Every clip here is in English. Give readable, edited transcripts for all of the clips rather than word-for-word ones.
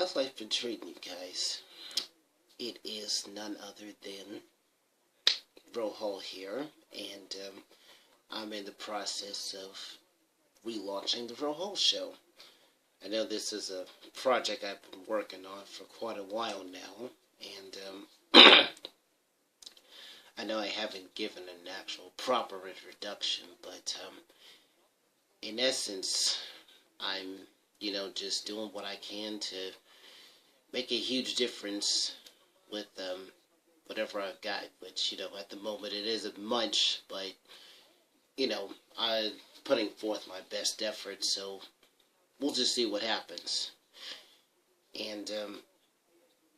How's life been treating you guys? It is none other than Roe Hall here, and I'm in the process of relaunching the Roe Hall Show. I know this is a project I've been working on for quite a while now, and I know I haven't given an actual proper introduction, but in essence, I'm, just doing what I can to make a huge difference with whatever I've got, which, at the moment it isn't much, but, I'm putting forth my best effort, so we'll just see what happens. And,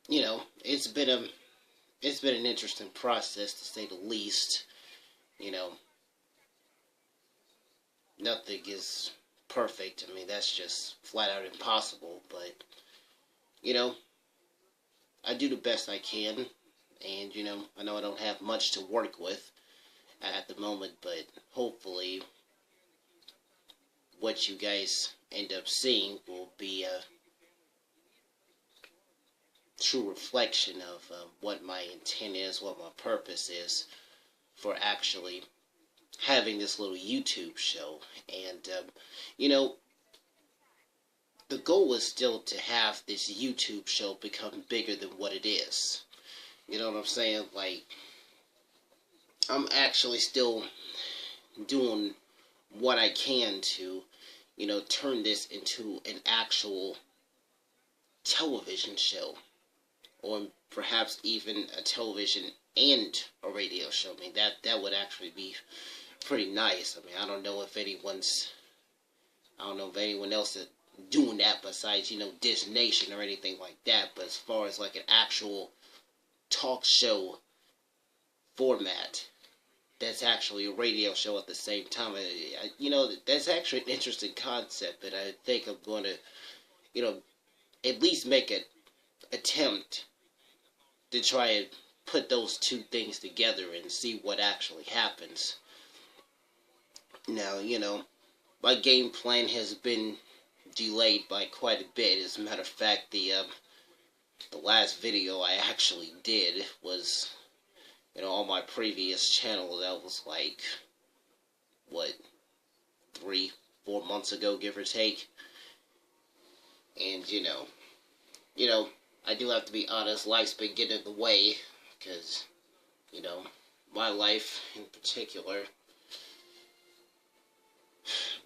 it's been an interesting process, to say the least. Nothing is perfect. I mean, that's just flat out impossible, but, I do the best I can, and, I know I don't have much to work with at the moment, but hopefully what you guys end up seeing will be a true reflection of what my intent is, what my purpose is for actually having this little YouTube show. And, the goal is still to have this YouTube show become bigger than what it is. You know what I'm saying? Like, I'm actually still doing what I can to, turn this into an actual television show. Or perhaps even a television and a radio show. I mean, that would actually be pretty nice. I mean, I don't know if anyone else is doing that besides, Dish Nation or anything like that. But as far as like an actual talk show format, that's actually a radio show at the same time. That's actually an interesting concept, and I think I'm going to, at least make an attempt to try and put those two things together and see what actually happens. Now, my game plan has been delayed by quite a bit. As a matter of fact, the last video I actually did was, on my previous channel. That was like, 3-4 months ago, give or take. And, I do have to be honest, life's been getting in the way, because, my life in particular,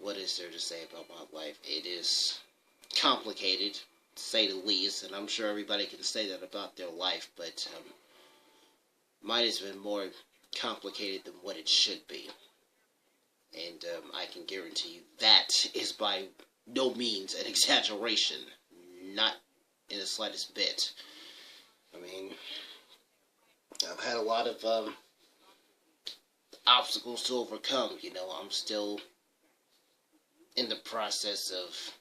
what is there to say about my life? It is complicated, to say the least, and I'm sure everybody can say that about their life, but mine has been more complicated than what it should be. And I can guarantee you that is by no means an exaggeration. Not in the slightest bit. I mean, I've had a lot of obstacles to overcome. I'm still in the process of,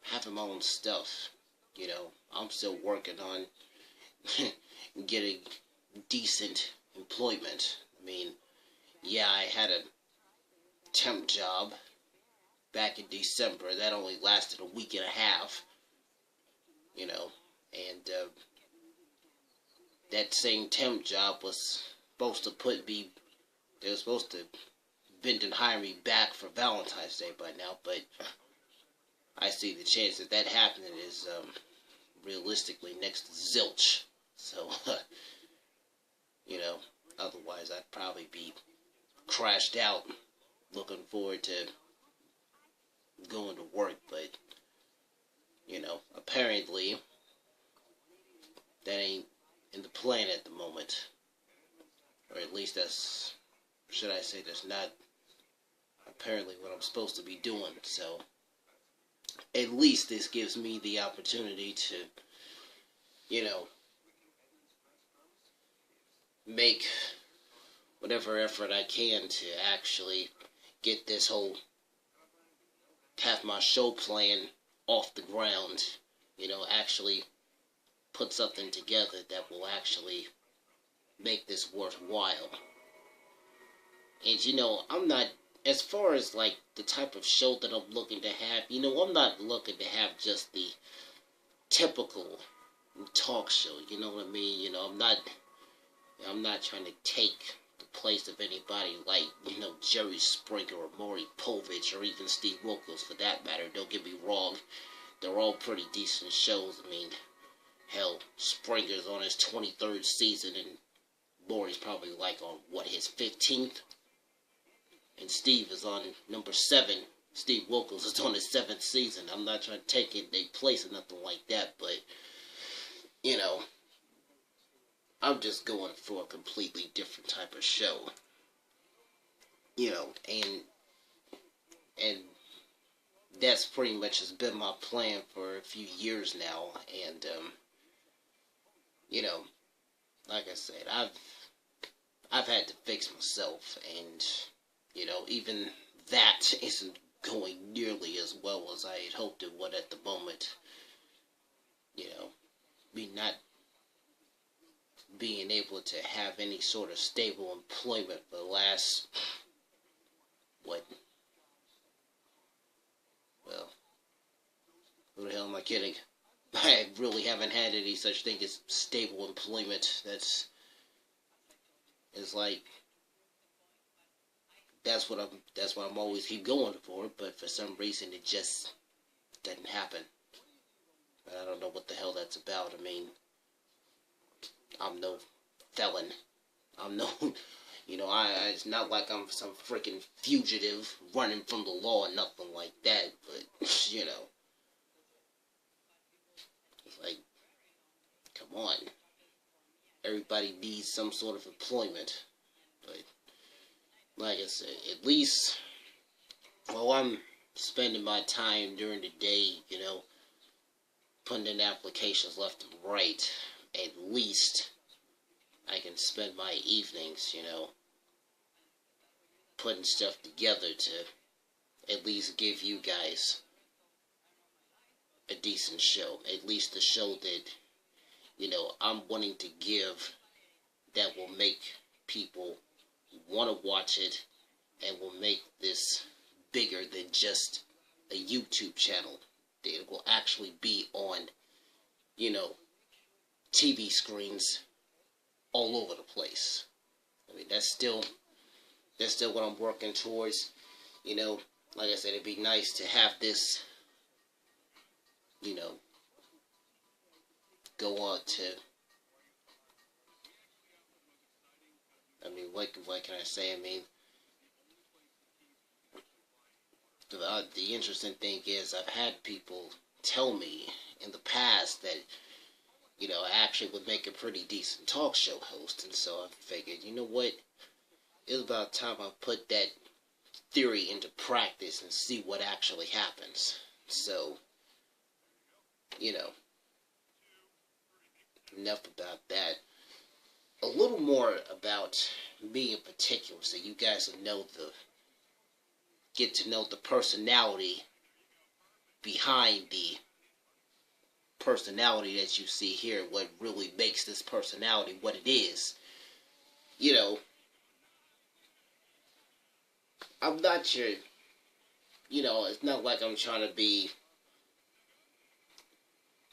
having my own stuff. I'm still working on getting decent employment. I mean, yeah, I had a temp job back in December. That only lasted a week and a half. And that same temp job was supposed to they were supposed to bend and hire me back for Valentine's Day by now, but I see the chance of that happening is realistically next to zilch. So, otherwise I'd probably be crashed out looking forward to going to work, but, apparently that ain't in the plan at the moment. Or at least that's not apparently what I'm supposed to be doing. So, at least this gives me the opportunity to, make whatever effort I can to actually get this whole, have my show plan off the ground, actually put something together that will actually make this worthwhile. And, I'm not, as far as, like, the type of show that I'm looking to have, I'm not looking to have just the typical talk show. You know what I mean? You know, I'm not trying to take the place of anybody like, you know, Jerry Springer or Maury Povich or even Steve Wilkos for that matter. Don't get me wrong. They're all pretty decent shows. I mean, hell, Springer's on his 23rd season and Maury's probably like on, what, his 15th? And Steve is on number 7. Steve Wilkos is on his 7th season. I'm not trying to take it their place or nothing like that, but, you know, I'm just going for a completely different type of show. You know, and that's pretty much has been my plan for a few years now, and, you know, like I said, I've had to fix myself, and, you know, even that isn't going nearly as well as I had hoped it would at the moment. You know, me not being able to have any sort of stable employment for the last, what, well, who the hell am I kidding? I really haven't had any such thing as stable employment. It's like, that's what I'm always keep going for, but for some reason it just doesn't happen. I don't know what the hell that's about. I mean, I'm no felon. I'm no, you know, it's not like I'm some freaking fugitive running from the law or nothing like that, but, you know, it's like, come on. Everybody needs some sort of employment, but, like I said, at least, while I'm spending my time during the day, you know, putting in applications left and right, at least I can spend my evenings, you know, putting stuff together to at least give you guys a decent show. At least the show that, you know, I'm wanting to give that will make people want to watch it and will make this bigger than just a YouTube channel. It will actually be on, you know, TV screens all over the place. I mean, that's still what I'm working towards. You know, like I said, it'd be nice to have this, you know, go on to, I mean, what can I say? I mean, the interesting thing is I've had people tell me in the past that, you know, I actually would make a pretty decent talk show host, and so I figured, you know what, it's about time I put that theory into practice and see what actually happens. So, you know, enough about that. A little more about me in particular, so you guys will know get to know the personality behind the personality that you see here, what really makes this personality what it is. You know, I'm not sure, you know, it's not like I'm trying to be,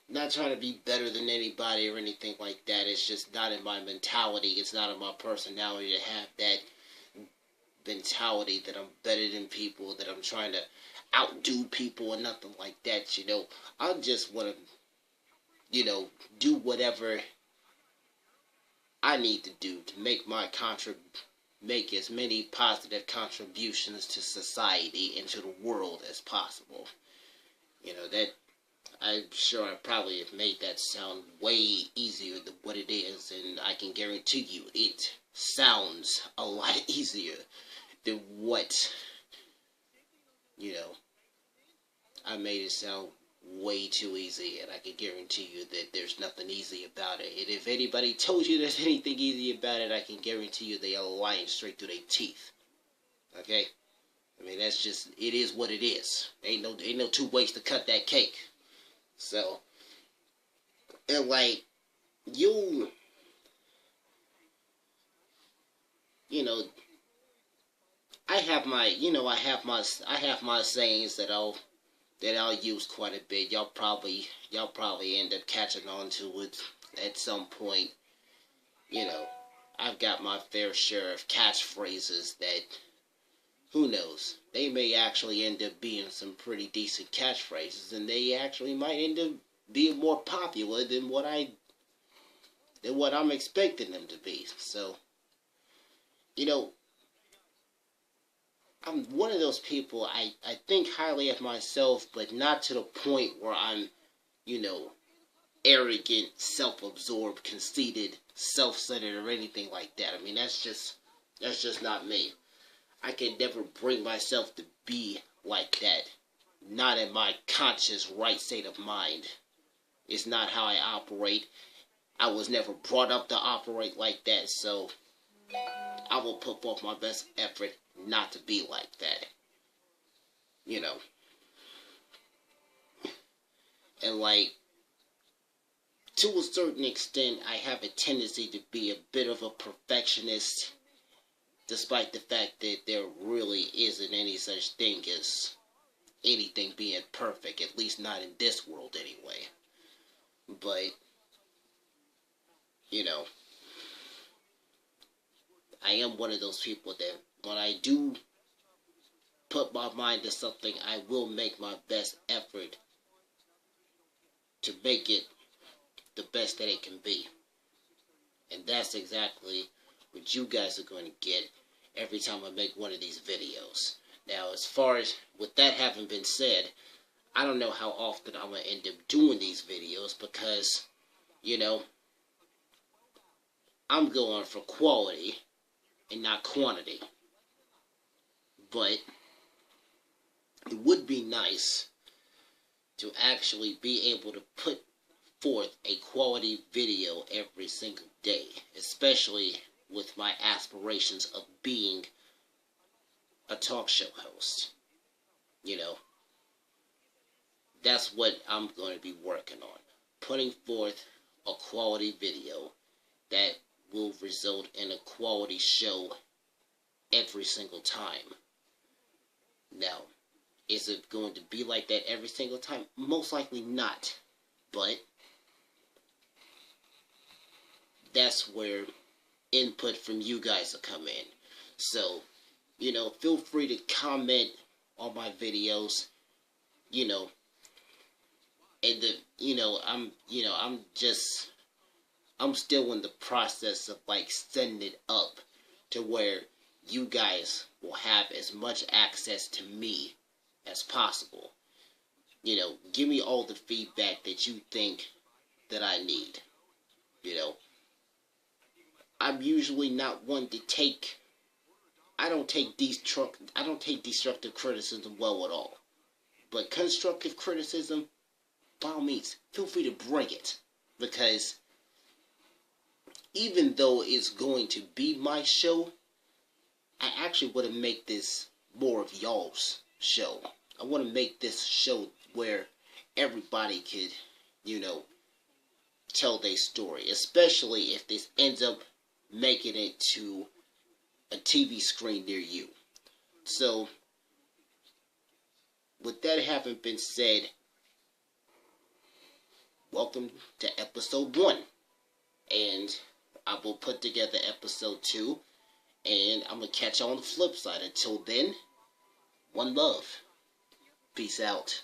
not trying to be better than anybody or anything like that. It's just not in my mentality. It's not in my personality to have that mentality that I'm better than people, that I'm trying to outdo people or nothing like that, you know. I just want to, you know, do whatever I need to do to make make as many positive contributions to society and to the world as possible. You know, that, I'm sure I probably have made that sound way easier than what it is, and I can guarantee you it sounds a lot easier than what, you know, I made it sound way too easy, and I can guarantee you that there's nothing easy about it. And if anybody told you there's anything easy about it, I can guarantee you they are lying straight through their teeth. Okay? I mean, that's just, it is what it is. Ain't no two ways to cut that cake. So, and like, you know, I have my sayings that I'll that I'll use quite a bit. Y'all probably end up catching on to it at some point. You know, I've got my fair share of catchphrases that, who knows, they may actually end up being some pretty decent catchphrases, and they actually might end up being more popular than what I'm expecting them to be. So, you know, I'm one of those people, I think highly of myself, but not to the point where I'm, you know, arrogant, self-absorbed, conceited, self-centered, or anything like that. I mean, that's just not me. I can never bring myself to be like that. Not in my conscious right state of mind. It's not how I operate. I was never brought up to operate like that, so I will put forth my best effort not to be like that. You know. And like, to a certain extent, I have a tendency to be a bit of a perfectionist, despite the fact that there really isn't any such thing as anything being perfect, at least not in this world anyway. But, you know, I am one of those people that when I do put my mind to something, I will make my best effort to make it the best that it can be. And that's exactly what you guys are going to get every time I make one of these videos. Now, as far as with that having been said, I don't know how often I'm going to end up doing these videos because, you know, I'm going for quality and not quantity. But it would be nice to actually be able to put forth a quality video every single day, especially with my aspirations of being a talk show host. You know, that's what I'm going to be working on. Putting forth a quality video that will result in a quality show every single time. Now, is it going to be like that every single time? Most likely not. But that's where input from you guys will come in. So, you know, feel free to comment on my videos. You know, and I'm still in the process of like setting it up to where you guys will have as much access to me as possible. You know, give me all the feedback that you think that I need. You know, I'm usually not one to take. I don't take destructive criticism well at all. But constructive criticism, by all means, feel free to bring it. Because even though it's going to be my show, I actually want to make this more of y'all's show. I want to make this show where everybody could, you know, tell their story. Especially if this ends up making it to a TV screen near you. So, with that having been said, welcome to episode 1. And I will put together episode 2. And I'm going to catch you on the flip side. Until then, one love. Peace out.